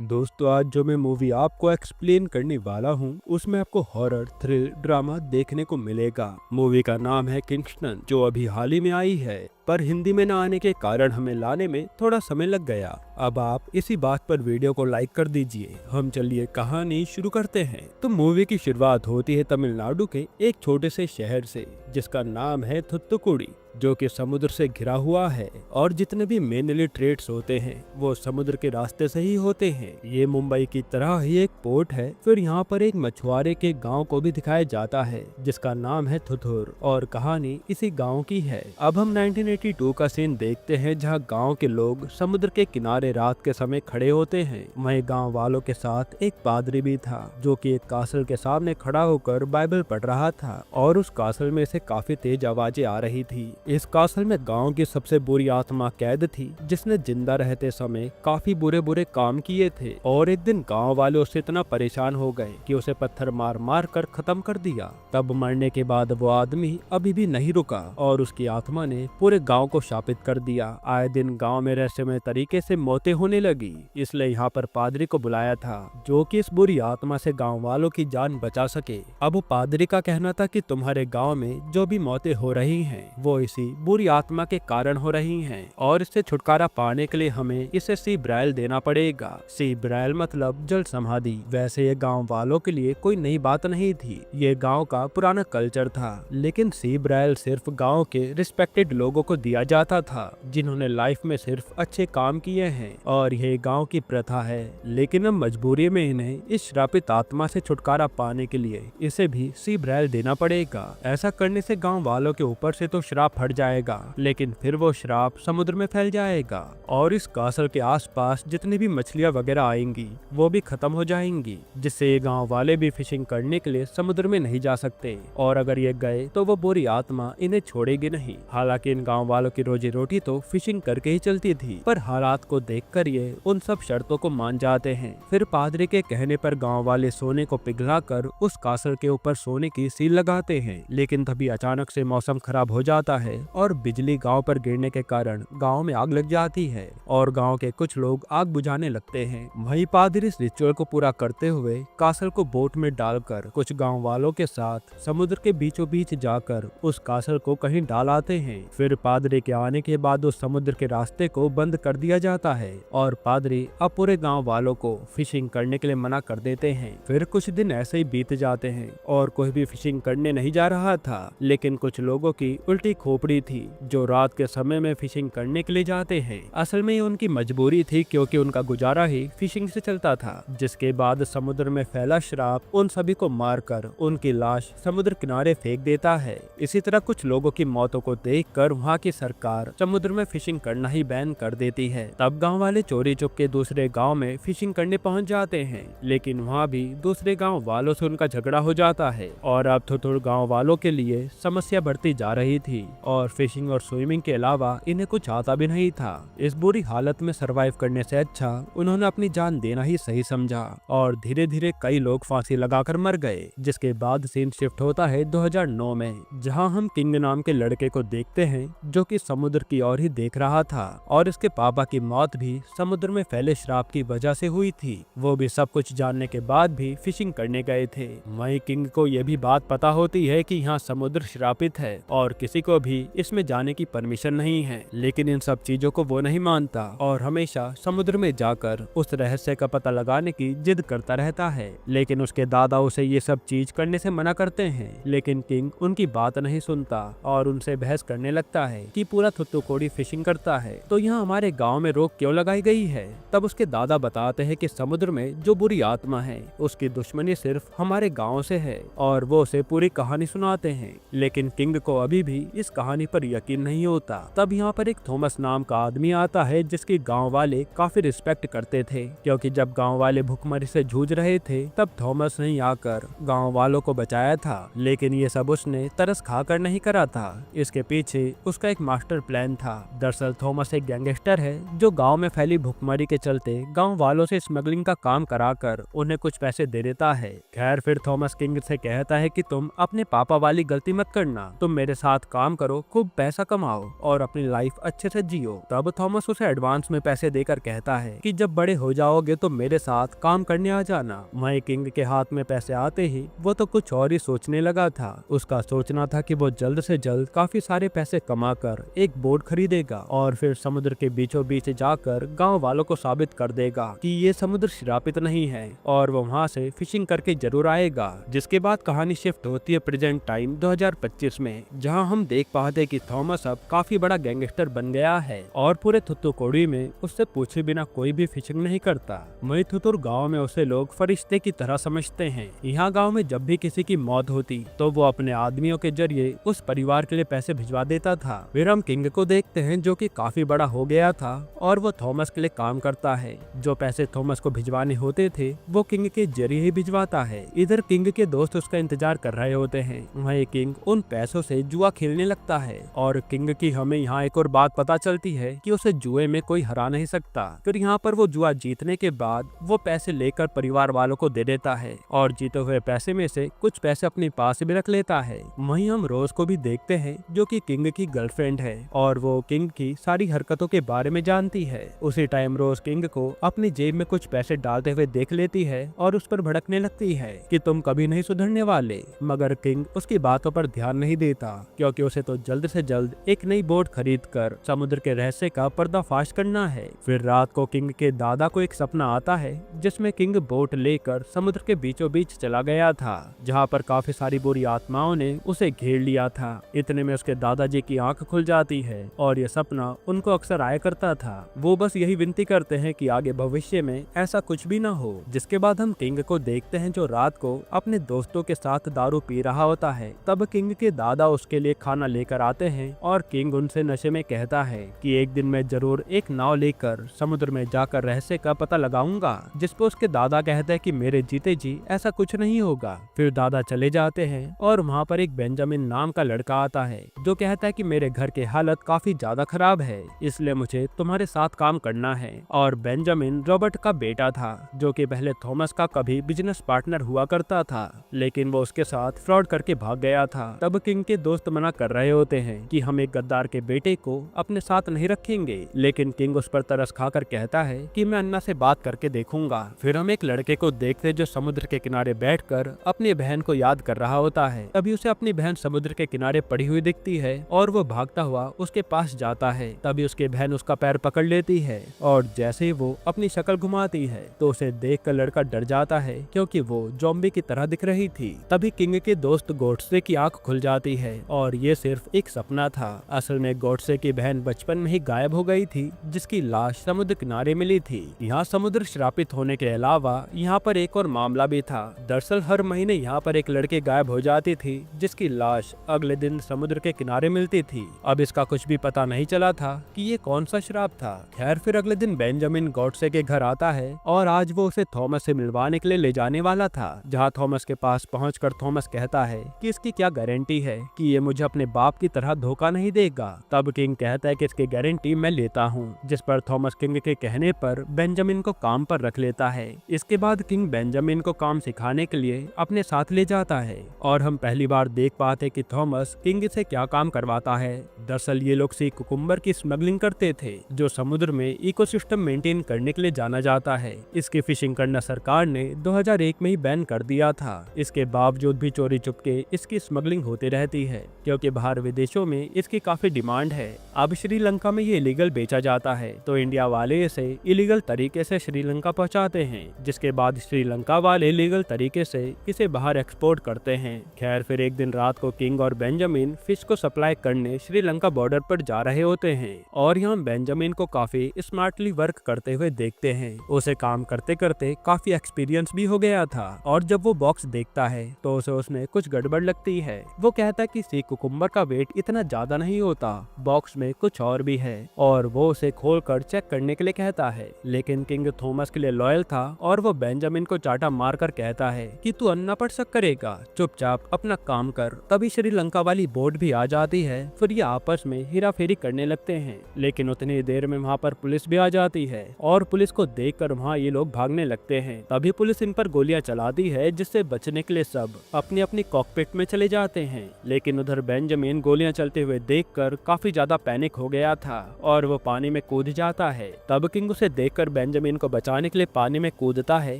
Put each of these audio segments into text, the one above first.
दोस्तों, आज जो मैं मूवी आपको एक्सप्लेन करने वाला हूँ उसमें आपको हॉरर थ्रिल ड्रामा देखने को मिलेगा। मूवी का नाम है किंगस्टन, जो अभी हाल ही में आई है, पर हिंदी में न आने के कारण हमें लाने में थोड़ा समय लग गया। अब आप इसी बात पर वीडियो को लाइक कर दीजिए। हम चलिए कहानी शुरू करते हैं। तो मूवी की शुरुआत होती है तमिलनाडु के एक छोटे से शहर से, जिसका नाम है थुत्तुकुड़ी, जो कि समुद्र से घिरा हुआ है और जितने भी मेनली ट्रेड्स होते हैं वो समुद्र के रास्ते से ही होते हैं। ये मुंबई की तरह ही एक पोर्ट है। फिर यहाँ पर एक मछुआरे के गांव को भी दिखाया जाता है जिसका नाम है थुथुर, और कहानी इसी गांव की है। अब हम 1982 का सीन देखते हैं, जहाँ गांव के लोग समुद्र के किनारे रात के समय खड़े होते हैं। वहीं गांव वालों के साथ एक पादरी भी था, जो कि एक कासल के सामने खड़ा होकर बाइबल पढ़ रहा था, और उस कासल में से काफी तेज आवाजें आ रही थी। इस कासल में गांव की सबसे बुरी आत्मा कैद थी, जिसने जिंदा रहते समय काफी बुरे बुरे काम किए थे। और एक दिन गांव वाले उससे इतना परेशान हो गए कि उसे पत्थर मार मार कर खत्म कर दिया। तब मरने के बाद वो आदमी अभी भी नहीं रुका और उसकी आत्मा ने पूरे गांव को शापित कर दिया। आए दिन गांव में रहस्यमय तरीके से मौतें होने लगी, इसलिए यहाँ पर पादरी को बुलाया था, जो कि इस बुरी आत्मा से गाँव वालों की जान बचा सके। अब पादरी का कहना था कि तुम्हारे गाँव में जो भी मौतें हो रही है वो इसी बुरी आत्मा के कारण हो रही हैं, और इससे छुटकारा पाने के लिए हमें इसे सी ब्रायल देना पड़ेगा। सी ब्रायल मतलब जल समाधि। वैसे ये गांव वालों के लिए कोई नई बात नहीं थी, ये गांव का पुराना कल्चर था, लेकिन सी ब्रायल सिर्फ गांव के रिस्पेक्टेड लोगों को दिया जाता था, जिन्होंने लाइफ में सिर्फ अच्छे काम किए हैं, और यह गाँव की प्रथा है। लेकिन अब मजबूरी में इन्हें इस श्रापित आत्मा से छुटकारा पाने के लिए इसे भी सी ब्रायल देना पड़ेगा। ऐसा करने से गाँव वालों के ऊपर से तो श्राप हट जाएगा, लेकिन फिर वो श्राप समुद्र में फैल जाएगा, और इस कासल के आसपास जितनी भी मछलियां वगैरह आएंगी वो भी खत्म हो जाएंगी, जिससे ये गांव वाले भी फिशिंग करने के लिए समुद्र में नहीं जा सकते, और अगर ये गए तो वो बुरी आत्मा इन्हें छोड़ेगी नहीं। हालांकि इन गांव वालों की रोजी रोटी तो फिशिंग करके ही चलती थी, पर हालात को देखकर ये उन सब शर्तों को मान जाते हैं। फिर पादरी के कहने पर गाँव वाले सोने को पिघलाकर उस कासल के ऊपर सोने की सील लगाते हैं, लेकिन तभी अचानक से मौसम खराब हो जाता है और बिजली गांव पर गिरने के कारण गांव में आग लग जाती है, और गांव के कुछ लोग आग बुझाने लगते हैं। वहीं पादरी इस रिचुअल को पूरा करते हुए कासल को बोट में डालकर कुछ गांव वालों के साथ समुद्र के बीचों बीच जाकर उस कासल को कहीं डाल आते हैं। फिर पादरी के आने के बाद उस समुद्र के रास्ते को बंद कर दिया जाता है, और पादरी अब पूरे गाँव वालों को फिशिंग करने के लिए मना कर देते हैं। फिर कुछ दिन ऐसे ही बीत जाते हैं और कोई भी फिशिंग करने नहीं जा रहा था, लेकिन कुछ लोगों की उल्टी खोपड़ी थी जो रात के समय में फिशिंग करने के लिए जाते हैं। असल में ये उनकी मजबूरी थी, क्योंकि उनका गुजारा ही फिशिंग से चलता था। जिसके बाद समुद्र में फैला श्राप उन सभी को मारकर उनकी लाश समुद्र किनारे फेंक देता है। इसी तरह कुछ लोगों की मौतों को देखकर वहाँ की सरकार समुद्र में फिशिंग करना ही बैन कर देती है। तब गाँव वाले चोरी चुपके दूसरे गाँव में फिशिंग करने पहुँच जाते हैं, लेकिन वहाँ भी दूसरे गाँव वालों से उनका झगड़ा हो जाता है, और अब थोड़ा गाँव वालों के लिए समस्या बढ़ती जा रही थी, और फिशिंग और स्विमिंग के अलावा इन्हें कुछ आता भी नहीं था। इस बुरी हालत में सरवाइव करने से अच्छा उन्होंने अपनी जान देना ही सही समझा, और धीरे धीरे कई लोग फांसी लगाकर मर गए। जिसके बाद सीन शिफ्ट होता है 2009 में, जहां हम किंग नाम के लड़के को देखते हैं, जो कि समुद्र की ओर ही देख रहा था, और इसके पापा की मौत भी समुद्र में फैले श्राप की वजह से हुई थी। वो भी सब कुछ जानने के बाद भी फिशिंग करने गए थे। वहीं किंग को यह भी बात पता होती है कि यहाँ समुद्र श्रापित है और किसी को भी इसमें जाने की परमिशन नहीं है, लेकिन इन सब चीजों को वो नहीं मानता और हमेशा समुद्र में जाकर उस रहस्य का पता लगाने की जिद करता रहता है। लेकिन उसके दादा उसे ये सब चीज करने से मना करते हैं, लेकिन किंग उनकी बात नहीं सुनता और उनसे बहस करने लगता है कि पूरा थुत्तुकुड़ी फिशिंग करता है, तो यहाँ हमारे गाँव में रोक क्यों लगाई गई है। तब उसके दादा बताते हैं कि समुद्र में जो बुरी आत्मा है उसकी दुश्मनी सिर्फ हमारे गाँव से है, और वो उसे पूरी कहानी सुनाते हैं। लेकिन किंग को अभी भी इस कहानी पर यकीन नहीं होता। तब यहाँ पर एक थॉमस नाम का आदमी आता है, जिसकी गांव वाले काफी रिस्पेक्ट करते थे, क्योंकि जब गांव वाले भुखमरी से जूझ रहे थे तब थॉमस ने आकर गांव वालों को बचाया था। लेकिन ये सब उसने तरस खाकर नहीं करा था, इसके पीछे उसका एक मास्टर प्लान था। दरअसल थॉमस एक गैंगस्टर है जो गाँव में फैली भुखमरी के चलते गाँव वालों से स्मगलिंग का काम कराकर उन्हें कुछ पैसे दे देता है। खैर फिर थॉमस किंग से कहता है कि तुम अपने पापा वाली गलती मत करना, तुम मेरे साथ काम करो करो, खूब पैसा कमाओ और अपनी लाइफ अच्छे से जियो। तब थॉमस उसे एडवांस में पैसे देकर कहता है कि जब बड़े हो जाओगे तो मेरे साथ काम करने आ जाना। वहीं किंग के हाथ में पैसे आते ही वो तो कुछ और ही सोचने लगा था। उसका सोचना था कि वो जल्द से जल्द काफी सारे पैसे कमाकर एक बोट खरीदेगा और फिर समुद्र के बीचों बीच जाकर गांव वालों को साबित कर देगा कि ये समुद्र श्रापित नहीं है और वो वहाँ से फिशिंग करके जरूर आएगा। जिसके बाद कहानी शिफ्ट होती है प्रेजेंट टाइम 2025 में, जहाँ हम देख पाते कि थॉमस अब काफी बड़ा गैंगस्टर बन गया है और पूरे थुत्तुकुड़ी में उससे पूछे बिना कोई भी फिशिंग नहीं करता। वही थुतुर गाँव में उसे लोग फरिश्ते की तरह समझते हैं। यहाँ गाँव में जब भी किसी की मौत होती तो वो अपने आदमियों के जरिए उस परिवार के लिए पैसे भिजवा देता था। फिर हम किंग को देखते हैं जो कि काफी बड़ा हो गया था और वो थॉमस के लिए काम करता है। जो पैसे थॉमस को भिजवाने होते थे वो किंग के जरिए ही भिजवाता है। इधर किंग के दोस्त उसका इंतजार कर रहे होते हैं। वहीं किंग उन पैसों से जुआ खेलने लगता है और किंग की हमें यहाँ एक और बात पता चलती है कि उसे जुए में कोई हरा नहीं सकता। फिर यहाँ पर वो जुआ जीतने के बाद वो पैसे लेकर परिवार वालों को दे देता है और जीते हुए पैसे में से कुछ पैसे अपने पास भी रख लेता है। वहीं हम रोज को भी देखते हैं जो कि किंग की गर्लफ्रेंड है और वो किंग की सारी हरकतों के बारे में जानती है। उसी टाइम रोज किंग को अपनी जेब में कुछ पैसे डालते हुए देख लेती है और उस पर भड़कने लगती है कि तुम कभी नहीं सुधरने वाले। मगर किंग उसकी बातों पर ध्यान नहीं देता क्योंकि उसे तो जल्द से जल्द एक नई बोट खरीद कर समुद्र के रहस्य का पर्दाफाश करना है। फिर रात को किंग के दादा को एक सपना आता है जिसमें किंग बोट लेकर समुद्र के बीचों बीच चला गया था, जहाँ पर काफी सारी बुरी आत्माओं ने उसे घेर लिया था। इतने में उसके दादाजी की आंख खुल जाती है और ये सपना उनको अक्सर आया करता था। वो बस यही विनती करते हैं कि आगे भविष्य में ऐसा कुछ भी ना हो। जिसके बाद हम किंग को देखते हैं जो रात को अपने दोस्तों के साथ दारू पी रहा होता है। तब किंग के दादा उसके लिए खाना लेकर आते हैं और किंग उनसे नशे में कहता है कि एक दिन मैं जरूर एक नाव लेकर समुद्र में जाकर रहस्य का पता लगाऊंगा। जिस पर उसके दादा कहते हैं कि मेरे जीते जी ऐसा कुछ नहीं होगा। फिर दादा चले जाते हैं और वहाँ पर एक बेंजामिन नाम का लड़का आता है जो कहता है कि मेरे घर की हालत काफी ज्यादा खराब है, इसलिए मुझे तुम्हारे साथ काम करना है। और बेंजामिन रॉबर्ट का बेटा था जो कि पहले थॉमस का कभी बिजनेस पार्टनर हुआ करता था, लेकिन वो उसके साथ फ्रॉड करके भाग गया था। तब किंग के दोस्त मना कर रहे होते हैं कि हम एक गद्दार के बेटे को अपने साथ नहीं रखेंगे, लेकिन किंग उस पर तरस खाकर कहता है कि मैं अन्ना से बात करके देखूंगा। फिर हम एक लड़के को देखते जो समुद्र के किनारे बैठकर अपनी बहन को याद कर रहा होता है। तभी उसे अपनी बहन समुद्र के किनारे पड़ी हुई दिखती है और वो भागता हुआ उसके पास जाता है। तभी उसकी बहन उसका पैर पकड़ लेती है और जैसे ही वो अपनी शक्ल घुमाती है तो उसे देखकर लड़का डर जाता है क्योंकि वो ज़ॉम्बी की तरह दिख रही थी। तभी किंग के दोस्त गॉडसे की आंख खुल जाती है और ये सिर्फ एक सपना था। असल में गॉडसे की बहन बचपन में ही गायब हो गई थी जिसकी लाश समुद्र किनारे मिली थी। यहाँ समुद्र श्रापित होने के अलावा यहाँ पर एक और मामला भी था। दरअसल हर महीने यहाँ पर एक लड़की गायब हो जाती थी जिसकी लाश अगले दिन समुद्र के किनारे मिलती थी। अब इसका कुछ भी पता नहीं चला था कि ये कौन सा श्राप था। खैर फिर अगले दिन बेंजामिन गॉडसे के घर आता है और आज वो उसे थॉमस से मिलवाने के लिए ले जाने वाला था। जहाँ थॉमस के पास पहुंचकर थॉमस कहता है कि इसकी क्या गारंटी है कि ये मुझे अपने बाप की तरह धोखा नहीं देगा। तब किंग कहता है कि इसकी गारंटी मैं लेता हूँ, जिस पर थॉमस किंग के कहने पर बेंजामिन को काम पर रख लेता है। इसके बाद किंग बेंजामिन को काम सिखाने के लिए अपने साथ ले जाता है और हम पहली बार देख पाते कि थॉमस किंग से क्या काम करवाता है। दरअसल ये लोग सी कुकुम्बर की स्मगलिंग करते थे जो समुद्र में इकोसिस्टम मेंटेन करने के लिए जाना जाता है। इसकी फिशिंग करना सरकार ने 2001 में ही बैन कर दिया था। इसके बावजूद भी चोरी चुपके इसकी स्मगलिंग होती रहती है क्योंकि बाहर विदेशों में इसकी काफी डिमांड है। अब श्रीलंका में ये इलीगल बेचा जाता है तो इंडिया वाले इसे इलीगल तरीके से श्रीलंका पहुंचाते हैं, जिसके बाद श्रीलंका वाले लीगल तरीके से इसे बाहर एक्सपोर्ट करते हैं। खैर फिर एक दिन रात को किंग और बेंजामिन फिश को सप्लाई करने श्रीलंका बॉर्डर पर जा रहे होते हैं और यहाँ बेंजामिन को काफी स्मार्टली वर्क करते हुए देखते हैं। उसे काम करते करते काफी एक्सपीरियंस भी हो गया था और जब वो बॉक्स देखता है तो उसे उसमें कुछ गड़बड़ लगती है। वो कहता है कि सी कुकुम्बर का वेट इतना ज्यादा नहीं होता, बॉक्स में कुछ और भी है और वो उसे खोलकर चेक करने के लिए कहता है। लेकिन किंग थॉमस के लिए लॉयल था और वो बेंजामिन को चाटा मारकर कहता है कि तू अन्ना पढ़ सक करेगा, चुपचाप अपना काम कर। तभी श्रीलंका वाली बोट भी आ जाती है। फिर ये आपस में हेरा फेरी करने लगते हैं, लेकिन उतनी देर में वहाँ पर पुलिस भी आ जाती है और पुलिस को देखकर वहाँ ये लोग भागने लगते हैं। तभी पुलिस इन पर गोलियां चलाती है जिससे बचने के लिए सब अपनी अपनी कॉकपिट में चले जाते हैं। लेकिन उधर बेंजामिन गोलियां चलते हुए देखकर काफी ज्यादा पैनिक हो गया था और वो पानी में कूद जाता है। तब किंग उसे देखकर बेंजामिन को बचाने के लिए पानी में कूदता है,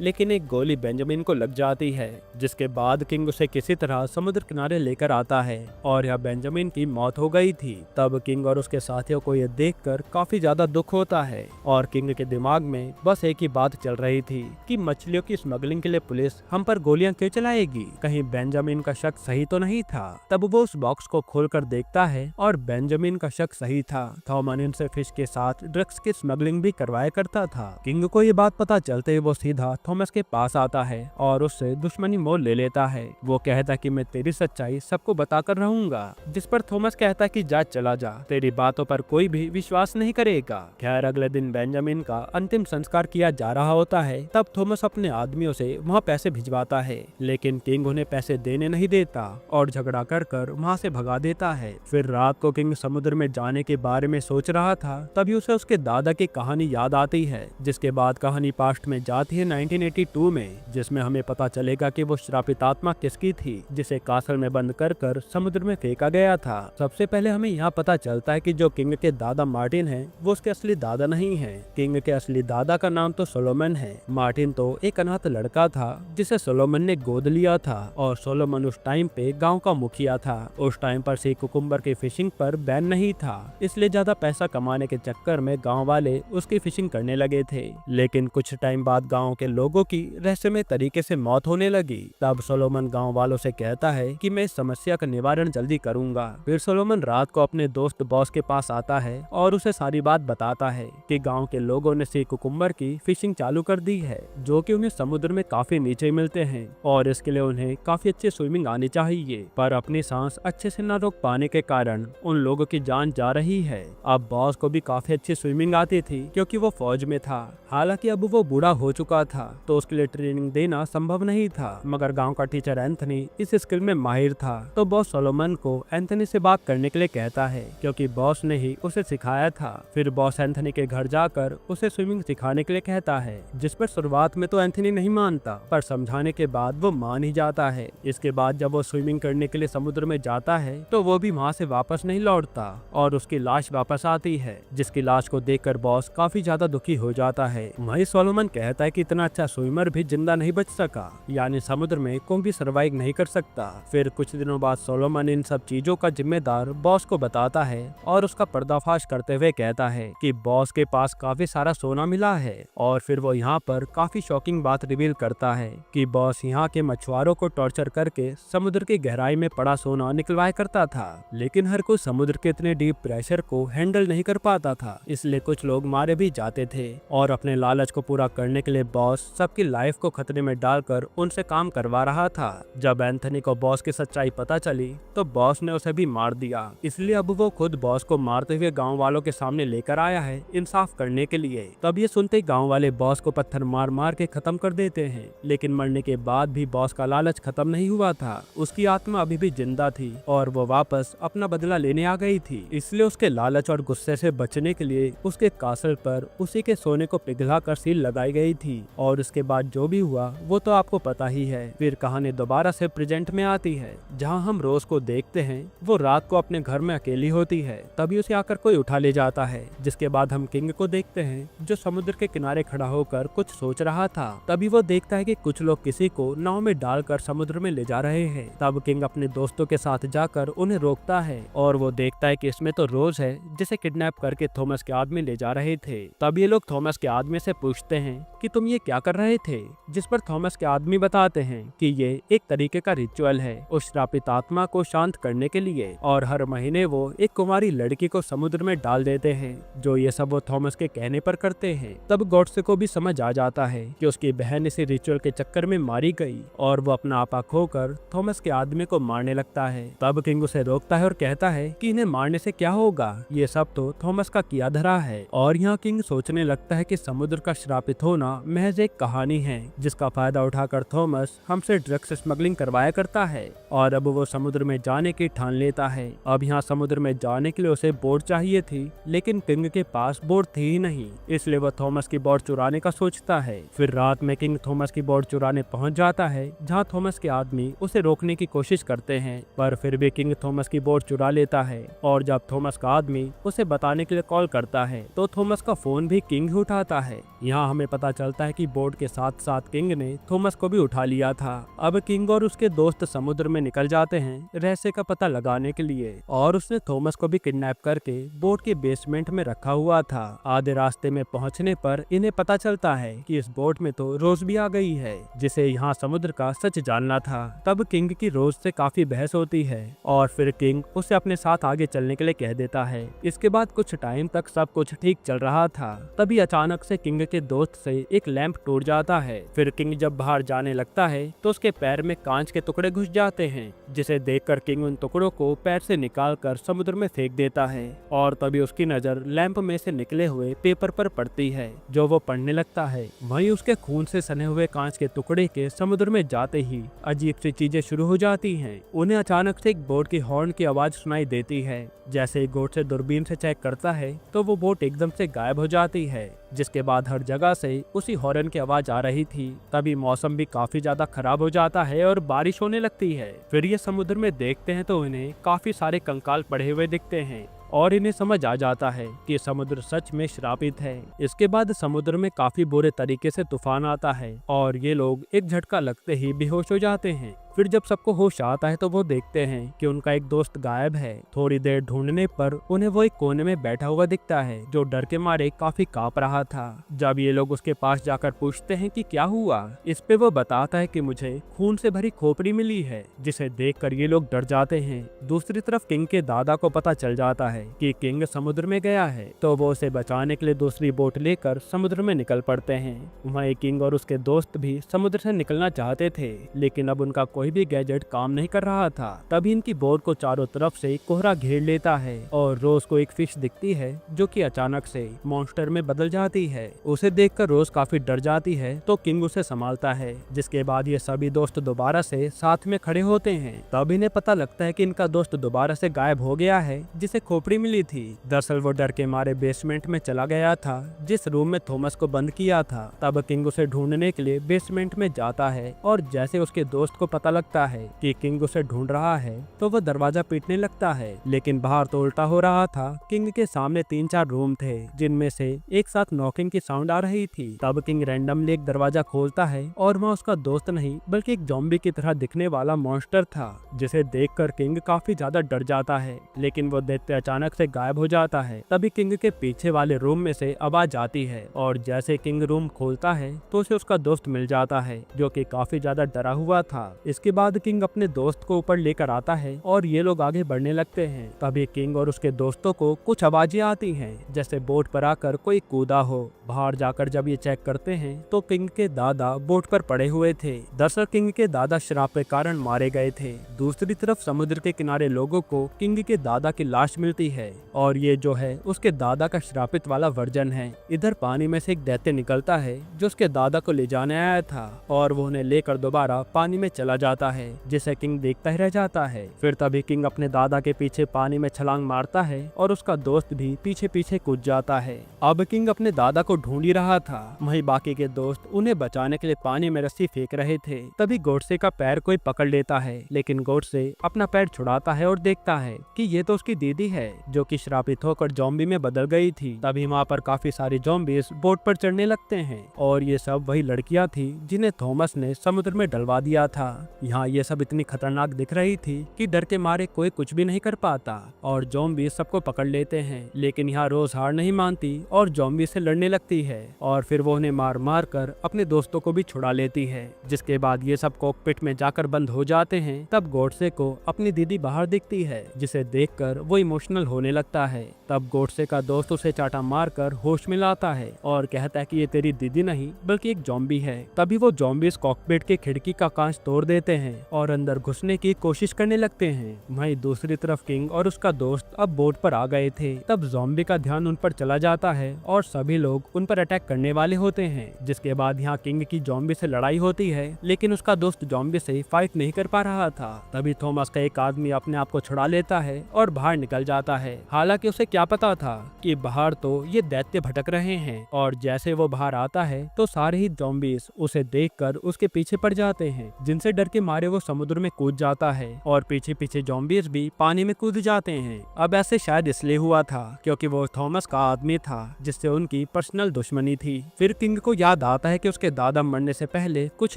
लेकिन एक गोली बेंजामिन को लग जाती है, जिसके बाद किंग उसे किसी तरह समुद्र किनारे लेकर आता है और यह बेंजामिन की मौत हो गई थी। तब किंग और उसके साथियों को यह देखकर काफी ज्यादा दुख होता है और किंग के दिमाग में बस एक ही बात चल रही थी कि मछलियों की स्मगलिंग के लिए पुलिस हम पर गोलियां क्यों चलाएगी, कहीं बेंजामिन का शक सही तो नहीं था। तब वो उस बॉक्स को खोलकर देखता है और बेंजामिन का शक सही था। थॉमस इनसे फिश के साथ ड्रग्स की स्मगलिंग भी करवाया करता था। किंग को ये बात पता चलते ही वो सीधा थॉमस के पास आता है और उससे दुश्मनी मोल ले लेता है। वो कहता कि मैं तेरी सच्चाई सबको बताकर रहूंगा, जिस पर थॉमस कहता है कि जा चला जा, तेरी बातों पर कोई भी विश्वास नहीं करेगा। खैर अगले दिन बेंजामिन का अंतिम संस्कार किया जा रहा होता है। तब थॉमस अपने आदमियों से वहाँ पैसे भिजवाता है, लेकिन किंग उन्हें पैसे देने नहीं देता और झगड़ा कर कर वहाँ से भगा देता है। फिर रात को किंग समुद्र में जाने के बारे में सोच रहा था, तभी उसे उसके दादा की कहानी याद आती है, जिसके बाद कहानी पास्ट में जाती है 1982 में, जिसमें हमें पता चलेगा कि वो श्रापित आत्मा किसकी थी, जिसे कासल में बंद कर कर समुद्र में फेंका गया था। सबसे पहले हमें यहाँ पता चलता है कि जो किंग के दादा मार्टिन है वो उसके असली दादा नहीं है। किंग के असली दादा का नाम तो सोलोमन है। मार्टिन तो एक अनाथ लड़का था जिसे सोलोमन ने गोद लिया था और सोलोमन उस टाइम पे गांव का मुखिया था। उस टाइम पर सी कुकुम्बर की फिशिंग पर बैन नहीं था, इसलिए ज्यादा पैसा कमाने के चक्कर में गांव वाले उसकी फिशिंग करने लगे थे। लेकिन कुछ टाइम बाद गांव के लोगों की रहस्यमय तरीके से मौत होने लगी। तब सोलोमन गांव वालों से कहता है कि मैं इस समस्या का निवारण जल्दी करूंगा। फिर सोलोमन रात को अपने दोस्त बॉस के पास आता है और उसे सारी बात बताता है कि गांव के लोगों ने सी कुकुम्बर की फिशिंग चालू कर दी है, जो कि उन्हें समुद्र में काफी नीचे मिलते हैं और इसके लिए उन्हें काफी अच्छी स्विमिंग आनी चाहिए, पर अपनी सांस अच्छे से न रोक पाने के कारण उन लोगों की जान जा रही है। अब बॉस को भी काफी अच्छी स्विमिंग आती थी क्योंकि वो फौज में था। हालांकि अब वो बूढ़ा हो चुका था तो उसके लिए ट्रेनिंग देना संभव नहीं था, मगर गांव का टीचर एंथनी इस स्किल में माहिर था। तो बॉस सोलोमन को एंथनी से बात करने के लिए कहता है क्योंकि बॉस ने ही उसे सिखाया था। फिर बॉस एंथनी के घर जाकर उसे स्विमिंग सिखाने के लिए कहता है, जिस पर शुरुआत में तो एंथनी नहीं मानता, पर समझाने के बाद वो मान ही जाता है। इसके बाद जब वो स्विमिंग करने के लिए समुद्र में जाता है तो वो भी वहाँ से वापस नहीं लौटता और उसकी लाश वापस आती है, जिसकी लाश को देखकर बॉस काफी ज्यादा दुखी हो जाता है। वही सोलोमन कहता है कि इतना अच्छा स्विमर भी जिंदा नहीं बच सका, यानी समुद्र में कोई भी सर्वाइव नहीं कर सकता। फिर कुछ दिनों बाद सोलोमन इन सब चीजों का जिम्मेदार बॉस को बताता है और उसका पर्दाफाश करते हुए कहता है कि बॉस के पास काफी सारा सोना मिला है। और फिर वो यहाँ पर काफी शॉकिंग बात रिवील करता है कि बॉस यहाँ के मछुआरों को टॉर्चर करके समुद्र की गहराई में पड़ा सोना निकलवाया करता था, लेकिन हर कोई समुद्र के इतने डीप प्रेशर को हैंडल नहीं कर पाता था, इसलिए कुछ लोग मारे भी जाते थे। और अपने लालच को पूरा करने के लिए बॉस सबकी लाइफ को खतरे में डालकर उनसे काम करवा रहा था। जब एंथनी को बॉस की सच्चाई पता चली तो बॉस ने उसे भी मार दिया, इसलिए अब वो खुद बॉस को मारते हुए गाँव वालों के सामने लेकर आया है इंसाफ करने के लिए। तब ये सुनते गाँव वाले बॉस को पत्थर मार मार के खत्म कर देते हैं, लेकिन मरने के बाद भी बॉस का लालच खत्म नहीं हुआ था। उसकी आत्मा अभी भी जिंदा थी और वो वापस अपना बदला लेने आ गई थी, इसलिए उसके लालच और गुस्से से बचने के लिए उसके कासल पर उसी के सोने को पिघला कर सील लगाई गई थी। और उसके बाद जो भी हुआ वो तो आपको पता ही है। फिर कहानी दोबारा से प्रेजेंट में आती है, जहाँ हम रोज को देखते हैं वो रात को अपने घर में अकेली होती है, तभी उसे आकर कोई उठा ले जाता है। जिसके बाद हम किंग को देखते हैं जो समुद्र के किनारे खड़ा होकर कुछ सोच रहा था। तभी वो देखता है कि कुछ लोग किसी को नाव में डालकर समुद्र में ले जा रहे हैं। तब किंग अपने दोस्तों के साथ जाकर उन्हें रोकता है और वो देखता है कि इसमें तो रोज है जिसे किडनैप करके थॉमस के आदमी ले जा रहे थे। तब ये लोग थॉमस के आदमी से पूछते हैं कि तुम ये क्या कर रहे थे, जिस पर थॉमस के आदमी बताते हैं कि ये एक तरीके का रिचुअल है उस श्रापित आत्मा को शांत करने के लिए, और हर महीने वो एक कुमारी लड़की को समुद्र में डाल देते हैं। जो ये सब वो थॉमस के कहने पर करते हैं। तब गॉडसे को भी समझ आ जाता है कि उसकी बहन इसी रिचुअल के चक्कर में मारी गई और वो अपना आपा खोकर थॉमस के आदमी को मारने लगता है। तब किंग उसे रोकता है और कहता है कि इन्हें मारने से क्या होगा, ये सब तो थॉमस का किया धरा है। और यहाँ किंग सोचने लगता है कि समुद्र का श्रापित होना महज एक कहानी है, जिसका फायदा उठाकर थॉमस हमसे ड्रग्स स्मगलिंग करवाया करता है और अब वो समुद्र में जाने की ठान लेता है। अब यहाँ समुद्र में जाने के लिए उसे बोट चाहिए थी, लेकिन किंग के पास बोट थी ही नहीं, इसलिए वो थॉमस की बोट चुराने का सोचता है। फिर रात में किंग थॉमस की बोट चुराने पहुंच जाता है, जहाँ थॉमस के आदमी उसे रोकने की कोशिश करते हैं, पर फिर भी किंग किंग थॉमस की बोट चुरा लेता है और जब थॉमस का आदमी उसे बताने के लिए कॉल करता है तो थॉमस का फोन भी किंग ही उठाता है। यहाँ हमें पता चलता है कि बोट के साथ साथ किंग ने थॉमस को भी उठा लिया था। अब किंग और उसके दोस्त समुद्र में निकल जाते हैं रहस्य का पता लगाने के लिए और उसने थॉमस को भी किडनैप करके बोट के बेसमेंट में रखा हुआ था। आधे रास्ते में पहुंचने पर इन्हें पता चलता है कि इस बोट में तो रोज भी आ गई है जिसे यहाँ समुद्र का सच जानना था। तब किंग की रोज से काफी बहस होती है और फिर किंग उसे अपने साथ आगे चलने के लिए कह देता है। इसके बाद कुछ टाइम तक सब कुछ ठीक चल रहा था, तभी अचानक से किंग के दोस्त से एक लैंप टूट जाता है। फिर किंग जब बाहर जाने लगता है तो उसके पैर में कांच के टुकड़े घुस जाते हैं, जिसे देखकर किंग उन टुकड़ों को पैर से निकालकर समुद्र में फेंक देता है और तभी उसकी नजर लैंप में से निकले हुए पेपर पर पड़ती है जो वो पढ़ने लगता है। वहीं उसके खून से सने हुए कांच के टुकड़े के समुद्र में जाते ही अजीब सी चीजें शुरू हो जाती हैं। उन्हें अचानक से एक बोट की हॉर्न की आवाज सुनाई देती है। जैसे ही बोट से दूरबीन से चेक करता है तो वो बोट एकदम से गायब हो जाती है, जिसके बाद हर जगह से उसी हॉर्न की आवाज आ रही थी। तभी मौसम भी काफी ज्यादा खराब हो जाता है और बारिश होने लगती है। फिर ये समुद्र में देखते हैं तो इन्हें काफी सारे कंकाल पड़े हुए दिखते हैं और इन्हें समझ आ जाता है कि समुद्र सच में श्रापित है। इसके बाद समुद्र में काफी बुरे तरीके से तूफान आता है और ये लोग एक झटका लगते ही बेहोश हो जाते हैं। फिर जब सबको होश आता है तो वो देखते हैं कि उनका एक दोस्त गायब है। थोड़ी देर ढूंढने पर उन्हें वो एक कोने में बैठा हुआ दिखता है जो डर के मारे काफी कांप रहा था। जब ये लोग उसके पास जाकर पूछते हैं कि क्या हुआ, इस पे वो बताता है कि मुझे खून से भरी खोपड़ी मिली है, जिसे देखकर ये लोग डर जाते हैं। दूसरी तरफ किंग के दादा को पता चल जाता है कि किंग समुद्र में गया है, तो वो उसे बचाने के लिए दूसरी बोट लेकर समुद्र में निकल पड़ते हैं। वहीं किंग और उसके दोस्त भी समुद्र से निकलना चाहते थे, लेकिन अब उनका कोई भी गैजेट काम नहीं कर रहा था। तभी इनकी बोट को चारों तरफ से कोहरा घेर लेता है और रोज को एक फिश दिखती है जो कि अचानक से मॉन्स्टर में बदल जाती है। उसे देखकर रोज काफी डर जाती है तो किंग उसे संभालता है, जिसके बाद ये सभी दोस्त दोबारा से साथ में खड़े होते हैं। तब इन्हें पता लगता है कि इनका दोस्त दोबारा से गायब हो गया है जिसे खोपड़ी मिली थी। दरअसल वो डर के मारे बेसमेंट में चला गया था जिस रूम में थॉमस को बंद किया था। तब किंग उसे ढूंढने के लिए बेसमेंट में जाता है और जैसे उसके दोस्त को पता लगता है कि किंग उसे ढूंढ रहा है तो वो दरवाजा पीटने लगता है, लेकिन बाहर तो उल्टा हो रहा था। किंग के सामने 3-4 रूम थे जिनमें से एक साथ नॉकिंग की साउंड आ रही थी। तब किंग रैंडमली एक दरवाजा खोलता है और वहाँ उसका दोस्त नहीं बल्कि एक ज़ॉम्बी की तरह दिखने वाला मॉन्स्टर था, जिसे देखकर किंग काफी ज्यादा डर जाता है, लेकिन वो देखते अचानक से गायब हो जाता है। तभी किंग के पीछे वाले रूम में से आवाज आती है और जैसे किंग रूम खोलता है तो उसे उसका दोस्त मिल जाता है जो कि काफी ज्यादा डरा हुआ था। इसके बाद किंग अपने दोस्त को ऊपर लेकर आता है और ये लोग आगे बढ़ने लगते हैं। तभी किंग और उसके दोस्तों को कुछ आवाजें आती हैं जैसे बोट पर आकर कोई कूदा हो। बाहर जाकर जब ये चेक करते हैं तो किंग के दादा बोट पर पड़े हुए थे। दरअसल किंग के दादा शराब के कारण मारे गए थे। दूसरी तरफ समुद्र के किनारे लोगों को किंग के दादा की लाश मिलती है और ये जो है उसके दादा का श्रापित वाला वर्जन है। इधर पानी में से एक दैत्य निकलता है जो उसके दादा को ले जाने आया था और वो उन्हें लेकर दोबारा पानी में चला जाता है, जिसे किंग देखता ही रह जाता है। फिर तभी किंग अपने दादा के पीछे पानी में छलांग मारता है और उसका दोस्त भी पीछे पीछे कूद जाता है। अब किंग अपने दादा को ढूंढ ही रहा था, वहीं बाकी के दोस्त उन्हें बचाने के लिए पानी में रस्सी फेंक रहे थे। तभी गोडसे का पैर कोई पकड़ लेता है, लेकिन गोडसे अपना पैर छुड़ाता है और देखता है कि ये तो उसकी दीदी है जो कि श्रापित होकर ज़ॉम्बी में बदल गई थी। तभी वहाँ पर काफी सारी ज़ॉम्बीज बोट पर चढ़ने लगते हैं और ये सब वही लड़कियां थी जिन्हें थॉमस ने समुद्र में डलवा दिया था। यहाँ ये सब इतनी खतरनाक दिख रही थी कि डर के मारे कोई कुछ भी नहीं कर पाता और ज़ॉम्बी सबको पकड़ लेते हैं, लेकिन यहाँ रोज हार नहीं मानती और ज़ॉम्बी से लड़ने लगती है और फिर वो उन्हें मार मार कर अपने दोस्तों को भी छुड़ा लेती है। जिसके बाद ये सब कॉकपिट में जाकर बंद हो जाते हैं। तब गोडसे को अपनी दीदी बाहर दिखती है, जिसे देखकर वो इमोशनल होने लगता है। तब गोडसे का दोस्त उसे चाटा मारकर होश में लाता है और कहता है कि ये तेरी दीदी नहीं बल्कि एक ज़ॉम्बी है। तभी वो ज़ॉम्बीज कॉकपिट के खिड़की का कांच तोड़ देते हैं और अंदर घुसने की कोशिश करने लगते हैं। वहीं दूसरी तरफ किंग और उसका दोस्त अब बोट पर आ गए थे। तब ज़ॉम्बी का ध्यान उन पर चला जाता है और सभी लोग उन पर अटैक करने वाले होते हैं। जिसके बाद यहाँ किंग की ज़ॉम्बी से लड़ाई होती है, लेकिन उसका दोस्त ज़ॉम्बी से फाइट नहीं कर पा रहा था। तभी थॉमस का एक आदमी अपने आप को छुड़ा लेता है और बाहर निकल जाता है। हालांकि उसे क्या पता था कि बाहर तो ये दैत्य भटक रहे हैं और जैसे वो बाहर आता है तो सारे ही ज़ॉम्बीज उसे देखकर उसके पीछे पड़ जाते हैं, जिनसे डर के मारे वो समुद्र में कूद जाता है और पीछे पीछे ज़ॉम्बीज भी पानी में कूद जाते हैं। अब ऐसे शायद इसलिए हुआ था क्योंकि वो थॉमस का आदमी था जिससे उनकी पर्सनल दुश्मनी थी। फिर किंग को याद आता है कि उसके दादा मरने से पहले कुछ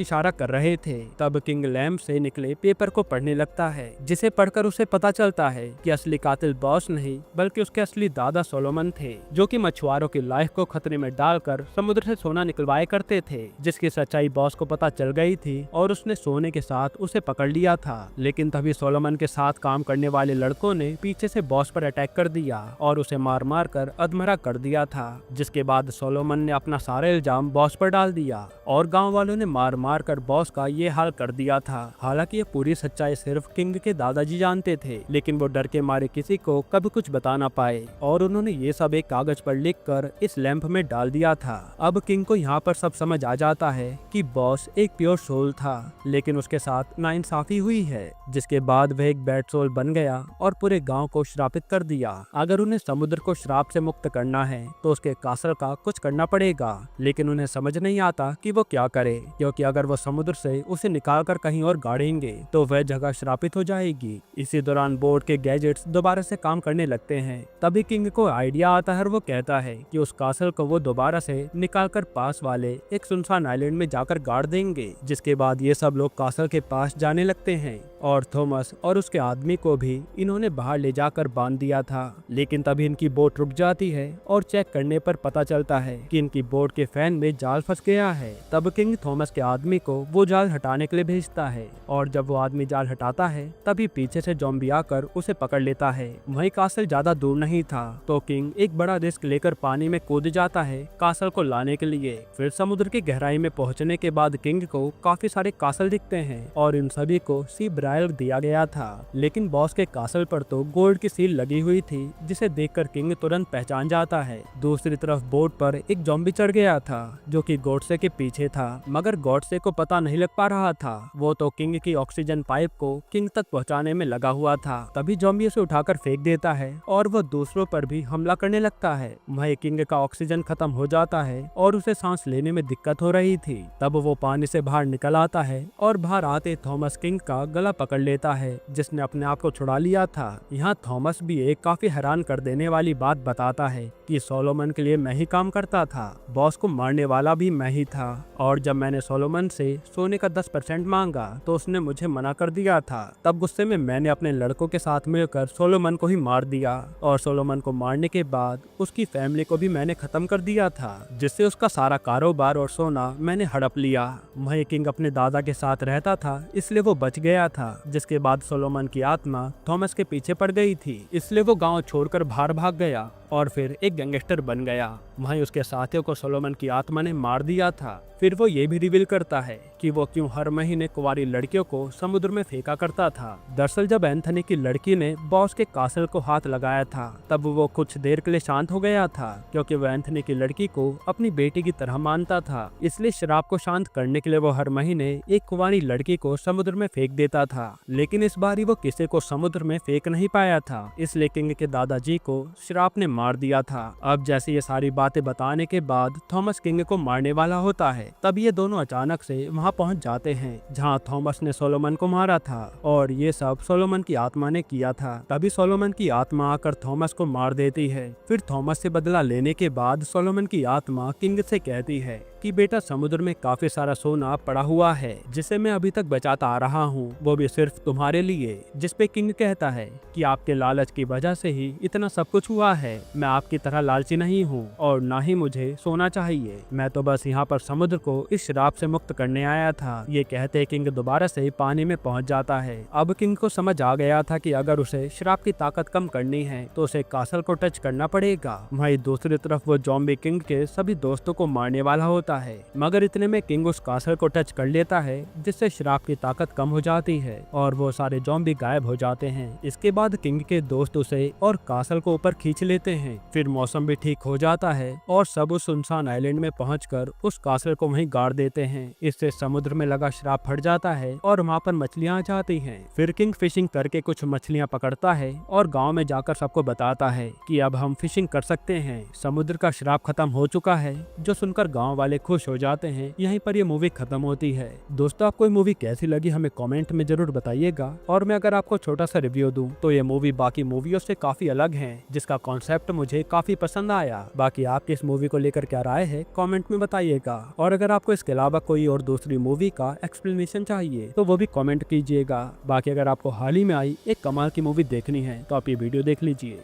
इशारा कर रहे थे। तब किंग लैम्प से निकले पेपर को पढ़ने लगता है, जिसे पढ़कर उसे पता चलता है कि असली कातिल बॉस नहीं बल्कि उसके असली दादा सोलोमन थे, जो कि मछुआरों की लाइफ को खतरे में डालकर समुद्र से सोना निकलवाया करते थे, जिसकी सच्चाई बॉस को पता चल गई थी और उसने सोने के साथ उसे पकड़ लिया था। लेकिन तभी सोलोमन के साथ काम करने वाले लड़कों ने पीछे से बॉस पर अटैक कर दिया और उसे मार मार कर अधमरा कर दिया था, जिसके बाद सोलोमन ने अपना सारा इल्जाम बॉस पर डाल दिया और गांव वालों ने मार मार कर बॉस का ये हाल कर दिया था। हालांकि ये पूरी सच्चाई सिर्फ किंग के दादाजी जानते थे, लेकिन वो डर के मारे किसी को कभी कुछ बता ना पाए और उन्होंने ये सब एक कागज पर लिखकर इस लैंप में डाल दिया था। अब किंग को यहाँ पर सब समझ आ जाता है कि बॉस एक प्योर सोल था, लेकिन उसके साथ नाइंसाफी हुई है, जिसके बाद वह एक बैड सोल बन गया और पूरे गांव को श्रापित कर दिया। अगर उन्हें समुद्र को श्राप से मुक्त करना है तो उसके कासल का कुछ करना पड़ेगा, लेकिन उन्हें समझ नहीं आता कि वो क्या करे, क्योंकि अगर वो समुद्र से उसे निकाल कर कहीं और गाड़ेंगे तो वह जगह श्रापित हो जाएगी। इसी दौरान बोर्ड के गैजेट्स दोबारा से काम करने लगते हैं। तभी किंग को आइडिया आता है और वो कहता है कि उस कासल को वो दोबारा से निकाल कर पास वाले एक सुनसान आइलैंड में जाकर गाड़ देंगे। जिसके बाद ये सब लोग कासल के पास जाने लगते हैं और थॉमस और उसके आदमी को भी इन्होंने बाहर ले जाकर बांध दिया था। लेकिन तभी इनकी बोट रुक जाती है और चेक करने पर पता चलता है कि इनकी बोट के फैन में जाल फंस गया है। तब किंग थॉमस के आदमी को वो जाल हटाने के लिए भेजता है और जब वो आदमी जाल हटाता है तभी पीछे से ज़ॉम्बी आकर उसे पकड़ लेता है। वहीं कासल ज्यादा दूर नहीं था तो किंग एक बड़ा रिस्क लेकर पानी में कूद जाता है कासल को लाने के लिए। फिर समुद्र की गहराई में पहुंचने के बाद किंग को काफी सारे कासल दिखते हैं और इन सभी को सी ब्रायल दिया गया था, लेकिन बॉस के कासल पर तो गोल्ड की सील लगी हुई थी, जिसे देखकर किंग तुरंत पहचान जाता है। दूसरी तरफ बोट पर एक ज़ॉम्बी चढ़ गया था जो कि गॉडसे के पीछे था, मगर गॉडसे को पता नहीं लग पा रहा था। वो तो किंग की ऑक्सीजन पाइप को किंग तक पहुंचाने में लगा हुआ था। तभी ज़ॉम्बी उसे उठाकर फेंक देता है और वो दूसरों पर भी हमला करने लगता है। वहीं किंग का ऑक्सीजन खत्म हो जाता है और उसे सांस लेने में दिक्कत हो रही थी। तब वो पानी से बाहर निकल आता है और बाहर आते थॉमस किंग का गला पकड़ लेता है, जिसने अपने आप को छुड़ा लिया था। यहाँ थॉमस भी एक काफी हैरान कर देने वाली बात बताता है कि सोलोमन के लिए मैं ही काम करता था, बॉस को मारने वाला भी मैं ही था, और जब मैंने सोलोमन से सोने का 10% मांगा तो उसने मुझे मना कर दिया था। तब गुस्से में मैंने अपने लड़कों के साथ मिलकर सोलोमन को ही मार दिया और सोलोमन को मारने के बाद उसकी फैमिली को भी मैंने खत्म कर दिया था, जिससे उसका सारा कारोबार और सोना मैंने हड़प लिया। वहीं किंग अपने दादा के साथ रहता था इसलिए वो बच गया था। जिसके बाद सोलोमन की आत्मा थॉमस के पीछे पड़ गई थी, इसलिए वो गांव छोड़कर बाहर भाग गया और फिर एक गैंगस्टर बन गया। वहीं उसके साथियों को सोलोमन की आत्मा ने मार दिया था। फिर वो ये भी रिवील करता है कि वो क्यों हर महीने कुंवारी लड़कियों को समुद्र में फेंका करता था। दरअसल जब एंथनी की लड़की ने बॉस के कासल को हाथ लगाया था तब वो कुछ देर के लिए शांत हो गया था, क्योंकि वो एंथनी की लड़की को अपनी बेटी की तरह मानता था। इसलिए शराब को शांत करने के लिए वो हर महीने एक कुंवारी लड़की को समुद्र में फेंक देता था। लेकिन इस बार वो किसी को समुद्र में फेंक नहीं पाया था, इसलिए किंग के दादाजी को शराब ने मार दिया था। अब जैसे ये सारी बातें बताने के बाद थॉमस किंग को मारने वाला होता है, तब ये दोनों अचानक से वहां पहुंच जाते हैं जहां थॉमस ने सोलोमन को मारा था और ये सब सोलोमन की आत्मा ने किया था। तभी सोलोमन की आत्मा आकर थॉमस को मार देती है। फिर थॉमस से बदला लेने के बाद सोलोमन की आत्मा किंग से कहती है कि बेटा समुद्र में काफी सारा सोना पड़ा हुआ है जिसे मैं अभी तक बचाता आ रहा हूँ, वो भी सिर्फ तुम्हारे लिए। जिस पे किंग कहता है कि आपके लालच की वजह से ही इतना सब कुछ हुआ है, मैं आपकी तरह लालची नहीं हूँ और ना ही मुझे सोना चाहिए, मैं तो बस यहाँ पर समुद्र को इस शराब से मुक्त करने आया था। ये कहते किंग दोबारा से पानी में पहुँच जाता है। अब किंग को समझ आ गया था कि अगर उसे शराब की ताकत कम करनी है तो उसे कासल को टच करना पड़ेगा। वहीं दूसरी तरफ वो ज़ॉम्बी किंग के सभी दोस्तों को मारने वाला होता है, मगर इतने में किंग उस कासल को टच कर लेता है जिससे शराब की ताकत कम हो जाती है और वो सारे ज़ॉम्बी गायब हो जाते हैं। इसके बाद किंग के दोस्त उसे और कासल को ऊपर खींच लेते हैं। फिर मौसम भी ठीक हो जाता है है और सब उस सुनसान आइलैंड में पहुंचकर उस कासल को वहीं गाड़ देते हैं। इससे समुद्र में लगा श्राप फट जाता है और वहाँ पर मछलियाँ आ जाती हैं। फिर किंग फिशिंग करके कुछ मछलियाँ पकड़ता है और गाँव में जाकर सबको बताता है कि अब हम फिशिंग कर सकते हैं, समुद्र का श्राप खत्म हो चुका है। जो सुनकर गाँव वाले खुश हो जाते हैं। यहीं पर ये मूवी खत्म होती है। दोस्तों, आपको ये मूवी कैसी लगी हमें कमेंट में जरूर बताइएगा। और मैं अगर आपको छोटा सा रिव्यू दूं तो ये मूवी बाकी मूवियों से काफी अलग है, जिसका कॉन्सेप्ट मुझे काफी पसंद आया। बाकी आपकी इस मूवी को लेकर क्या राय है कमेंट में बताइएगा। और अगर आपको इसके अलावा कोई और दूसरी मूवी का एक्सप्लेनेशन चाहिए तो वो भी कमेंट कीजिएगा। बाकी अगर आपको हाल ही में आई एक कमाल की मूवी देखनी है तो आप ये वीडियो देख लीजिए।